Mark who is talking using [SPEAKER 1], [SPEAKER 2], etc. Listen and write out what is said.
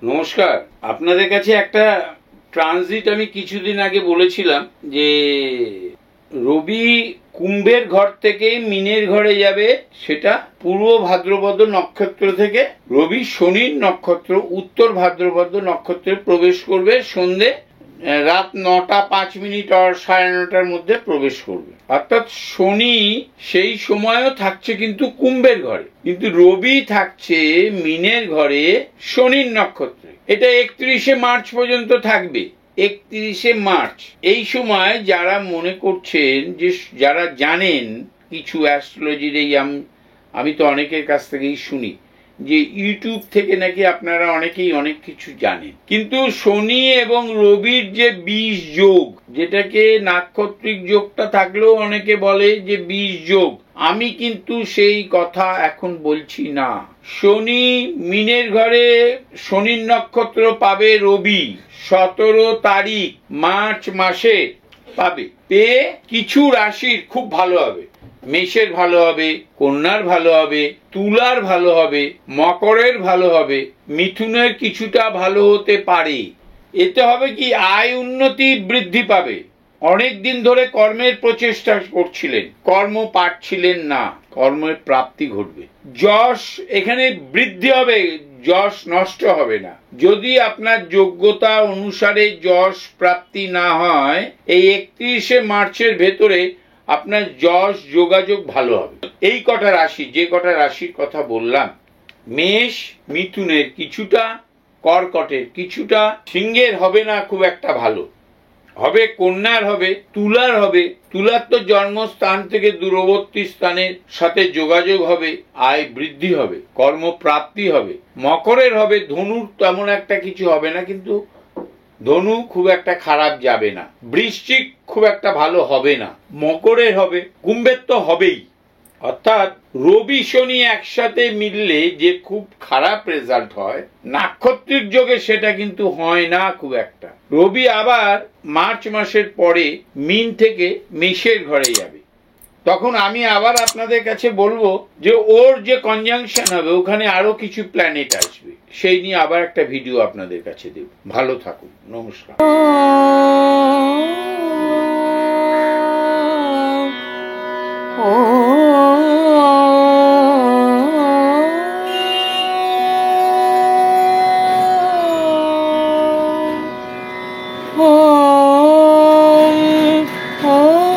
[SPEAKER 1] নমস্কার। আপনাদের কাছে একটা ট্রানজিট আমি কিছুদিন আগে বলেছিলাম যে রবি কুম্ভের ঘর থেকে মিনের ঘরে যাবে, সেটা পূর্ব ভাদ্রপদ নক্ষত্র থেকে রবি শনির নক্ষত্র উত্তর ভাদ্রপদ নক্ষত্রে প্রবেশ করবে সন্ধে রাত 9টা 5 মিনিট আর 9:30টার মধ্যে প্রবেশ করবে। অর্থাৎ শনি সেই সময়ও থাকছে কিন্তু কুম্ভের ঘরে, কিন্তু রবি থাকছে মিনের ঘরে শনির নক্ষত্রে। এটা 31শে মার্চ পর্যন্ত থাকবে। 31শে মার্চ এই সময় যারা মনে করছেন যে, যারা জানেন কিছু অ্যাস্ট্রোলজির, এই আমি তো অনেকের কাছ থেকেই শুনি যে ইউটিউব থেকে নাকি আপনারা অনেকেই অনেক কিছু জানেন, কিন্তু শনি এবং রবির যে 20 যোগ, যেটাকে নাক্ষত্রিক যোগটা থাকলেও অনেকে বলে যে 20 যোগ, আমি কিন্তু সেই কথা এখন বলছি না। শনি মিনের ঘরে শনির নক্ষত্র পাবে রবি 17 তারিখ মার্চ মাসে পাবে। পেয়ে কিছু রাশির খুব ভালো হবে। মেষের ভালো হবে, কন্যার ভালো হবে, তুলার ভালো হবে, মকরের ভালো হবে, মিথুনের কিছুটা ভালো হতে পারে। এতে হবে কি, আয় উন্নতি বৃদ্ধি পাবে। অনেক দিন ধরে কর্মের প্রচেষ্টা করছিলেন, কর্ম পাচ্ছিলেন না, কর্মের প্রাপ্তি ঘটবে। যশ এখানে বৃদ্ধি হবে, যশ নষ্ট হবে না। যদি আপনার যোগ্যতা অনুসারে যশ প্রাপ্তি না হয়, এই 31শে মার্চের ভেতরে আপনার যশ যোগাযোগ ভালো হবে। এই কটা রাশি, যে কটা রাশির কথা বললাম, মেষ মিথুনের কিছুটা, কর্কটের কিছুটা, সিংহের হবে না খুব একটা ভালো, হবে কন্যার হবে, তুলার হবে। তুলার তো জন্মস্থান থেকে দূরবর্তী স্থানের সাথে যোগাযোগ হবে, আয় বৃদ্ধি হবে, কর্মপ্রাপ্তি হবে। মকরের হবে, ধনুর তেমন একটা কিছু হবে না, কিন্তু ধনু খুব একটা খারাপ যাবে না। বৃশ্চিক খুব একটা ভালো হবে না। মকরের হবে, কুম্ভের তো হবেই। অর্থাৎ রবি শনি একসাথে মিললে যে খুব খারাপ রেজাল্ট হয়, নাক্ষত্রিক যোগে সেটা কিন্তু হয় না খুব একটা। রবি আবার মার্চ মাসের পরে মিন থেকে মেষের ঘরে যাবে। তখন আমি আবার আপনাদের কাছে বলবো যে ওর যে কনজাংশন হবে, ওখানে আরো কিছু প্ল্যানেট আসবে, সেই নিয়ে আবার একটা ভিডিও আপনাদের কাছে দেব। ভালো থাকুন, নমস্কার।
[SPEAKER 2] Oh